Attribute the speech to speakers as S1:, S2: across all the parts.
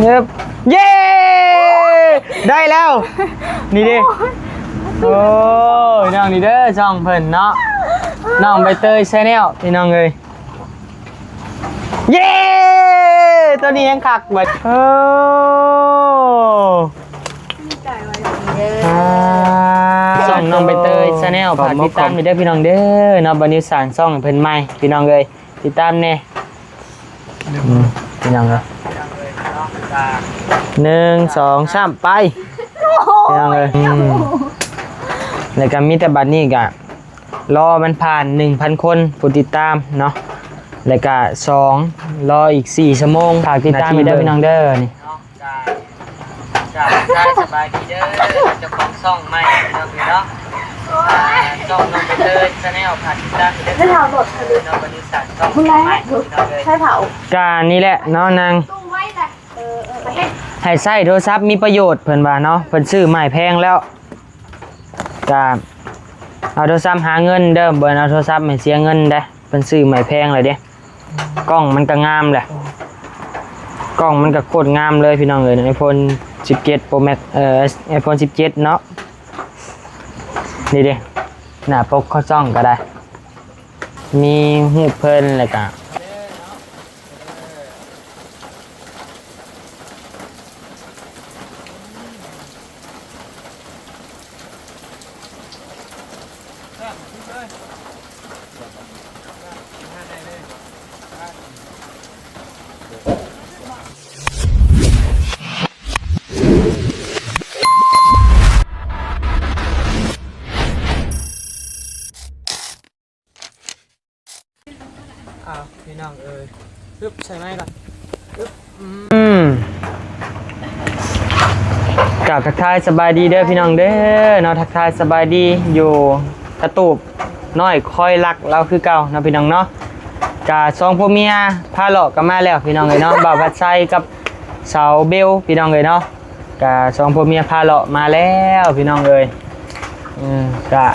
S1: เย็บเย้ได้แล้วนี่ดิโอ้ยน้องนี่เด้อช่องเพิ่นเนาะน้องใบเตยแชนแนลพี่น้องเอ้ยเย้ตัวนี้ยังคักเบิดโอ้ช่องน้องใบเตยแชนแนลฝากติดตามด้วยเด้อพี่น้องเด้อเนาะบัดนี้สร้างช่องเพิ่นใหม่พี่น้องเอ้ยติดตามแน่พี่น้องเอ้ย1 2 3ไปพี่น้องเอ้ยแล้วก็มีแต่บัดนี้ก็รอมันผ่าน 1,000 คนผู้ติดตามเนาะแล้วก็2รออีก4ชั่วโมงฝากติดตามด้วยเด้อพี่น้องเด้อนี่จ้าสบายดีเด้อเจ้าของช่องใหม่พี่น้องเนาะช่องน้องใบเตยแชนแนลผ่านติดตามด้วยเด้อพี่น้องเนาะบัดนี้สร้างช่องใหม่พี่น้องเอ้ยใช่เผาการนี่แหละเนาะนางให้ใช้โทรศัพท์มีประโยชน์เพิ่นว่าเนาะเพิ่นซื้อใหม่แพงแล้วก็เอาโทรศัพท์หาเงินเด้อบ่เอาโทรศัพท์ให้เสียเงินเด้เพิ่นซื้อใหม่แพงเลยเด้กล้องมันก็งามแหละกล้องมันก็โคตรงามเลยพี่น้องเอ้ย iPhone 17 Pro Max iPhone 17เนาะนี่เด้หน้าปกเขาซ่องก็ได้มีรูปเพิ่นแล้วก็พี่น้องเอ้ยปึ๊บใช่ไหมก่อนปึ๊บกับทักทายสบายดีเด้อพี่น้องเด้อเนาะทักทายสบายดีอยู่กระตูบน้อยคอยรักเราคือเก่าเนาะพี่น้องเนาะกะสองพ่อเมียพาเลาะกันมาแล้วพี่น้องเอ้ยเนาะบ่าวพัดไส้กับสาวเบลพี่น้องเอ้ยเนาะกะสองพ่อเมียพาเลาะมาแล้วพี่น้องเอ้ยกะ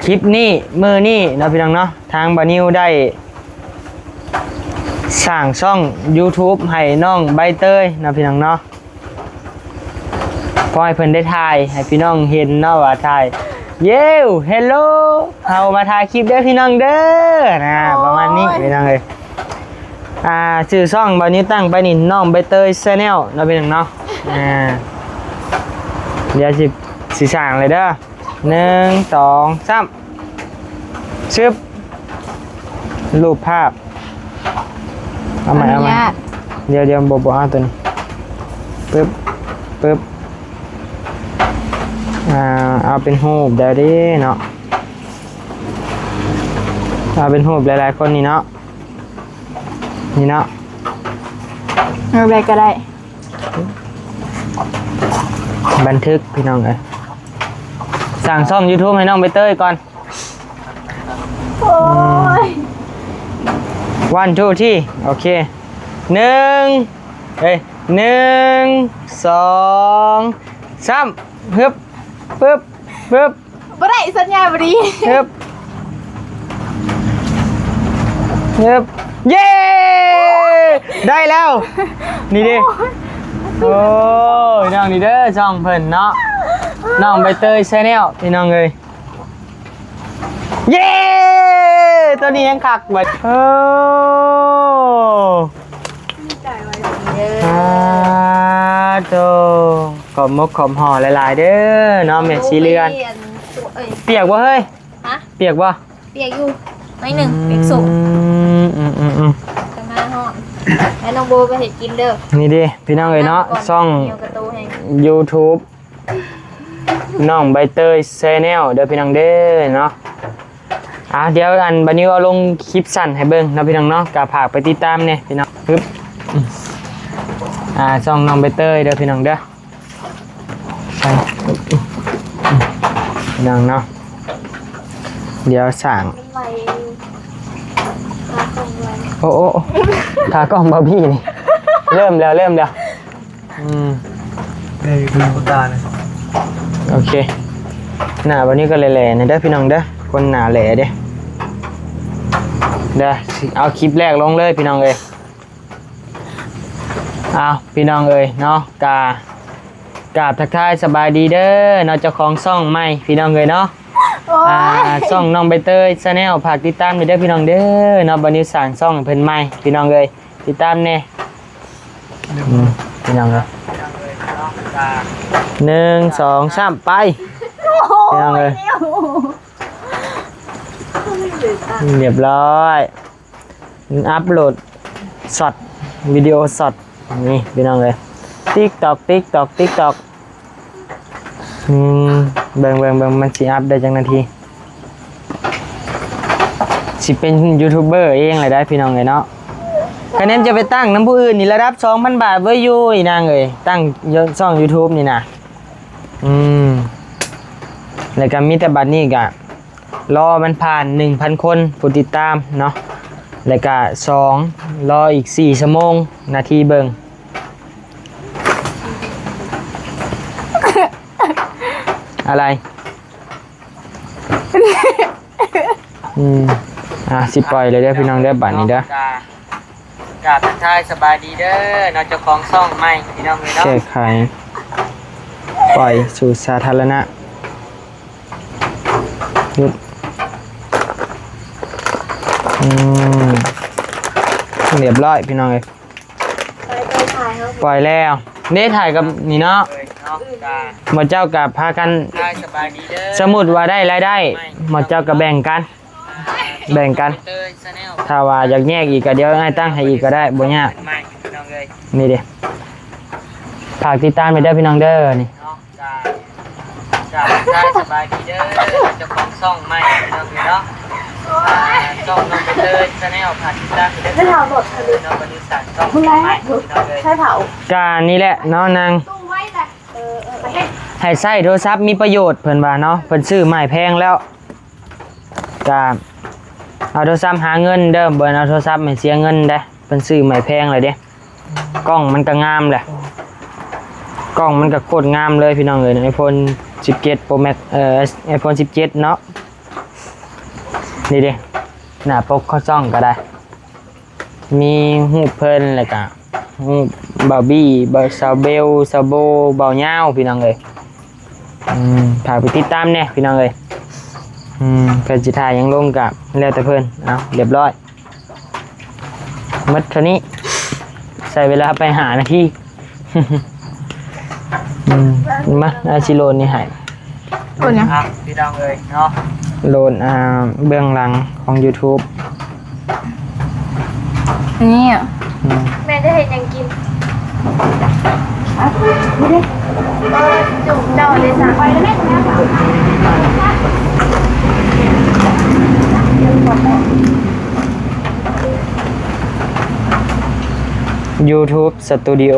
S1: คลิปนี้มือนี้เนาะพี่น้องเนาะทางบานิวได้สร้างช่อง YouTube ให้น้องใบเตยเนาะพี่น้องเนาะพอให้เพิ่นได้ถ่ายให้พี่น้องเห็นเนาะว่าถ่ายเย้เฮลโลเอามาถ่ายคลิปเด้อพี่น้องเด้อนะประมาณนี้พี่น้องเอ้ยชื่อช่องบานิวตั้งไปนี่น้องใบเตยแชนแนลเนาะพี่น้องเนาะเดี๋ยวสิสร้างเลยเด้อ1 2 3ชึบรูปภาพเอาใหม่เดี๋ยวบอกเอาตัวนี้ปึ๊บเอาเป็นรูปได้ดิเนาะเอาเป็นรูปหลายๆคนนี่เนาะ
S2: เอาอะไรก็ได้
S1: บันทึกพี่น้องเลยสั่งซ่อม YouTube ให้น้องใบเตยก่อน
S2: โอ้ย
S1: 1 2 3โอเค1 2 3ปึ๊บ
S2: บ่ได้สัญญาบ่ดี
S1: ปึ๊บเย้ได้แล้วนี่ดิโอ้ยน้องนี่เด้อช่องเพิ่นเนาะน้องใบเตยแชนแนลพี่น้องเอ้ยเย้ตัวนี้ยังคักเบิดโอ้โตขอบมกขอบห่อหลายๆเด้อน้องเม็ดสีเลือนเปียกบ่เฮ้ยเปียกบ่
S2: เปียกอยู่ไม่หนึ่งเปียกสูงจะมาห้องแล้วน้องโบไปเห็ดกินเด้อ
S1: นี่ดิพี่น้องเอ้ยเนาะช่อง YouTube น้องใบเตยแชนแนลเด้อพี่น้องเด้อเนาะเดี๋ยวอันบัดนี้เอาลงคลิปสั้นให้เบิ่งนะพี่น้องเนาะก็ฝากไปติดตามเนี่ยพี่น้องปึ๊บช่องน้องใบเตยเด้อพี่น้องเด้อไปพี่น้องเนาะเดี๋ยวสั่งโอ้ขากล้องบาร์บี้นี่เริ่มแล้วได้คุณตาเลยโอเคหน้าวันนี้ก็แหล่ๆนะเด้อพี่น้องเด้อคนหน้าแหล่เด้เอาคลิปแรกลงเลยพี่น้องเลย อ้าวพี่น้องเอ้ยเนาะกราบทักทายสบายดีเด้อเนาะเจ้าของซ่องใหม่พี่น้องเอ้ยเนาะซ่องน้องใบเตยชาแนลฝากติดตามด้วยเด้อพี่น้องเด้อเนาะบัดนี้สร้างซ่องเพิ่นใหม่พี่น้องเอ้ยติดตามแน่พี่น้องเอ้ย1 2 3ไปพี่น้องเอ้ยเรียบร้อยอัปโหลดช็อตวิดีโอช็อตนี่พี่น้องเลย TikTok เบิ่งมันสิอัพได้จังนาทีสิเป็นยูทูบเบอร์เองเลยได้พี่น้องเลยเนาะคะแนนจะไปตั้งน้ำผู้อื่นนี่ระดับ 2,000 บาทไว้อยู่อีนางเลยตั้งช่อง YouTube นี่นะแล้วก็มีแต่บัดนี้ก็รอมันผ่าน 1,000 คนผู้ติดตามเนาะแล้วก็2รออีก4ชั่วโมงนาทีเบิ่งอะไรสิปล่อยเลยเด้อพี่น้องเด้อบัดนี้เด้อกราบทักทายสบายดีเด้อเนาะเจ้าของซ่องใหม่พี่น้องเนาะแก้ไขปล่อยสู่สาธารณะหยุดเรียบร้อยพี่น้องเลยปล่อยแล้วนี่ถ่ายกับนี่เนาะหมดเจ้ากับพากันสมมุติว่าได้รายได้หมดเจ้ากับแบ่งกันถ้าว่าอยากแยกอีกก็เดี๋ยวให้ตั้งให้อีกก็ได้บ่ยากนี่ดิฝากติดตามไปเด้อพี่น้องเด้อนี่ได้สบายดีเด้อเจ้าของซ่องใหม่พี่น้องเนาะช่องน้องใบเตยชาแนลผ่านติดตามได้เผาหมดเลยน้องบริษัทช่องใหม่ใช่เผาการนี่แหละเนาะนางให้ใช้โทรศัพท์มีประโยชน์เพิ่นว่าเนาะเพิ่นซื้อใหม่แพงแล้วการเอาโทรศัพท์หาเงินเด้อเบิ่นเอาโทรศัพท์ไม่เสียเงินได้เพิ่นซื้อใหม่แพงเลยเด้กล้องมันก็งามแหละกล้องมันก็โคตรงามเลยพี่น้องเอ้ย iPhone 17 Pro Max iPhone 17เนาะนี่ดิหน้าปกเขาซ่องก็ได้มีหูเพิ่นแล้วก็หูบาร์บี้บาร์ซาเบลซาโบเบาเงาพี่น้องเอ้ยฝากไปติดตามแน่พี่น้องเอ้ยเพิ่นสิถ่ายยังลงกับแล้วแต่เพิ่นเอาเรียบร้อยหมดเท่านี้ใส่เวลาไปหานาทีมาอาชิโลนนี่หายโลนยังพี่น้องเอ้ยเนาะโลนเบื้องหลังของ YouTube
S2: นี่อ่ะแม่จะเห็นยังกินจุ่มเจ้าเลยสั่งไปแล้วแม่
S1: YouTube Studio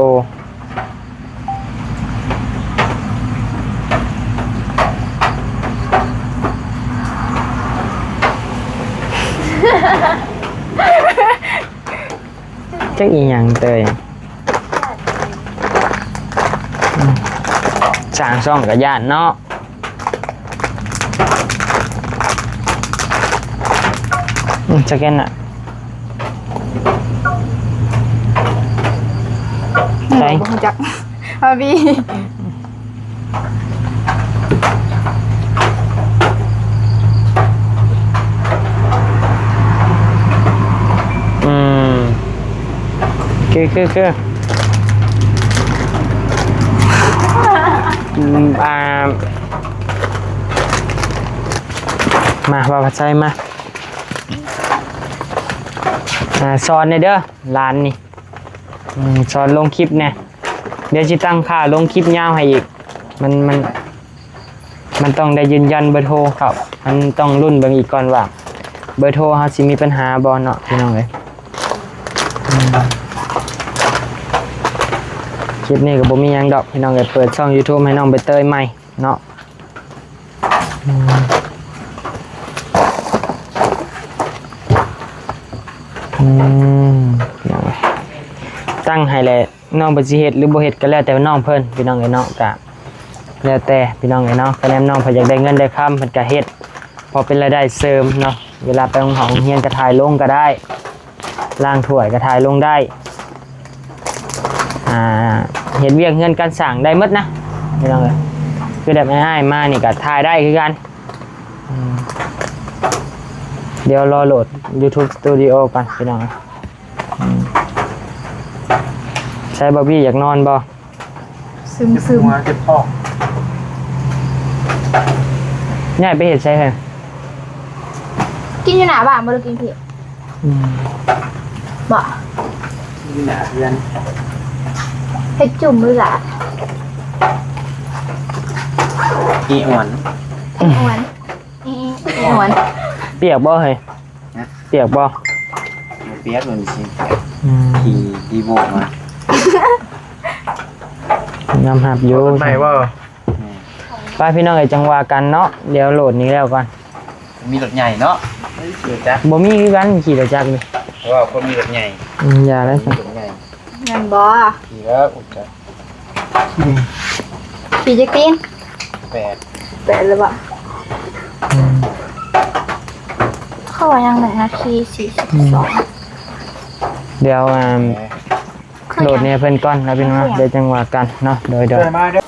S1: จักอีหยังเตยสร้างช่องกับญาติเนาะจะแก่นอ่ะใช่จักมาบีคือมาว่าภาษามาสอนในเด้อร้านนี่สอนลงคลิปเนี่ยเดี๋ยวจะตั้งค่าลงคลิปยาวให้อีกมันต้องได้ยืนยันเบอร์โทรครับมันต้องรุ่นเบิ่งอีกก่อนว่าเบอร์โทรเขาสิมีปัญหาบ่เนาะพี่น้องเลยคลิปนี้ก็บ่มีหยังดอกพี่น้องเลยเปิดช่อง YouTube ให้น้องใบเตยใหม่เนาะตั้งให้แหละน้องบ่สิเฮ็ดหรือบ่เฮ็ดก็แล้วแต่น้องเพิ่นพี่น้องเอ้ยเนาะก็แล้วแต่พี่น้องเอ้ยเนาะคะแนนน้องเพิ่นอยากได้เงินได้คำเพิ่นก็เฮ็ดพอเป็นรายได้เสริมเนาะเวลาไปโรงเรียนก็ถ่ายลงก็ได้ล้างถ้วยก็ถ่ายลงได้ เห็นเวียกเงินการสั่งได้หมดนะพี่น้องเลยคือแบบง่ายๆมานี่ก็ถ่ายได้คือกันเดี๋ยวรอโหลด YouTube Studio ก่อนพี่น้องใช้บอบบี้อยากนอนบ่
S2: ซึม
S3: เจ็บท้อง
S1: ง่ายไปเห็ดใช่ไหม
S2: กินอยู่หนาบ้านบ่ได้กินเผ็ดบ่
S3: ที่หนาเรียน
S2: เผ็ดจุ่มมือล่ะ
S3: อีอ่อน
S2: หวานหวาน
S1: เปียกบ่เฮ้ยเปียกบ่
S3: เปียกเหมือนสิทีโบกมาย
S1: ำหับอยู่
S3: ไหนว่า
S1: ไปพี่น้องไอ้จังหวะกันเนาะเดี๋ยวโหลดนี้แล้วก่อน
S3: มีรถใหญ่เนาะเดี๋ยวจ้ะ
S1: บ่มีคือกันขี่รถจักรนี่
S3: เพราะว่าคนมีรถใหญ่
S1: อย่าเลยสิ
S3: รถใหญ่
S2: เงินบ่
S3: ขี่แล้วอุดจ้ะ
S2: ปีจะกิน
S3: 8
S2: แปดเลยบ่เข้าว่ายัง1 นาที42
S1: เดี๋ยวโหลดเนี่ยเพิ่นก่อนนะพี่น้องเดี๋ยวจังหวะกันเนาะโดย
S3: มาเด้อ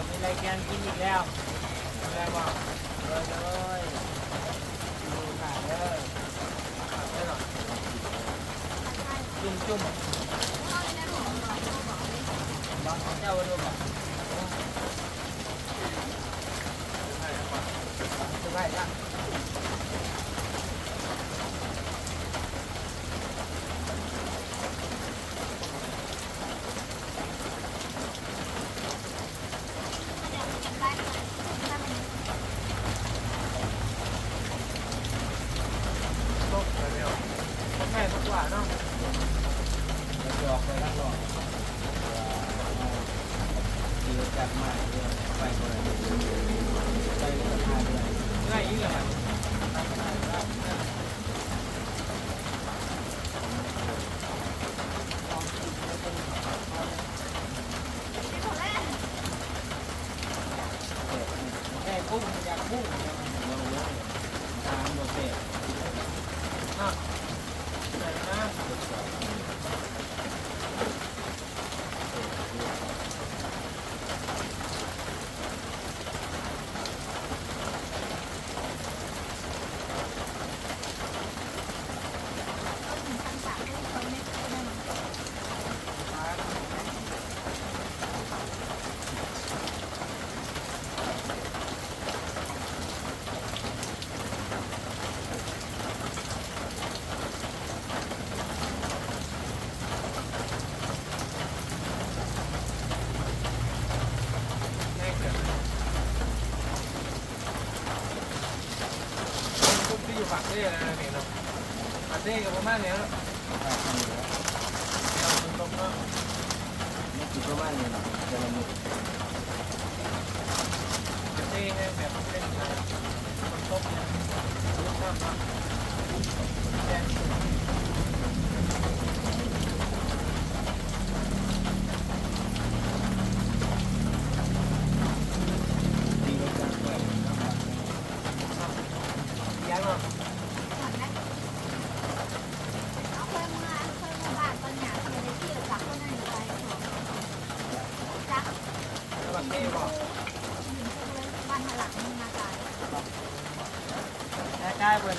S1: มีรายการกินอีกแล้วอะไรบ่เลยดูขาเด้อได้หรอจุ่มเจ้าดูก่อนสบายจ้ะปากเซ่อะไรนี่เนาะปากเซ่กับประมาณนี้เนาะตรงๆเนาะนี่ประมาณนี้เนาะจะละมุดปากเซ่เนี่ยแบบเป็นคนตบเนี่ยรูปน้ำเนาะแดง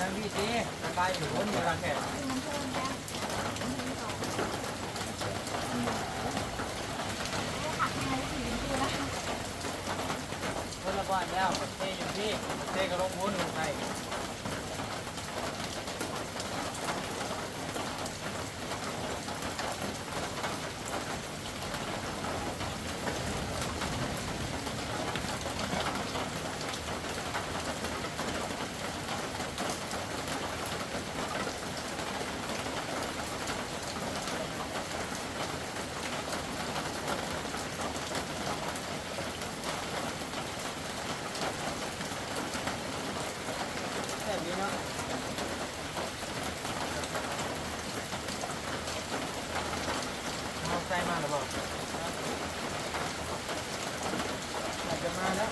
S3: ทั้งพี่สิไปอยู่คนเดียวกันแค่ คนละบ้านแล้วเทอยู่ที่เทก็ลงวุ้นลงไปแบบนี้เนาะเอาใจมาหรือเปล่าอยากจะมาแล้ว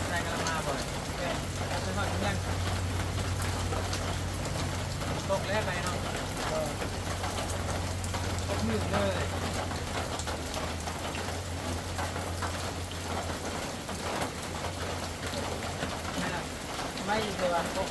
S3: ใจกำลังมาบ่อยแค่จะทอดยังตกแล้วไปเนาะตกหนึ่งเลยไม่ล่ะไม่เลยว่ะตก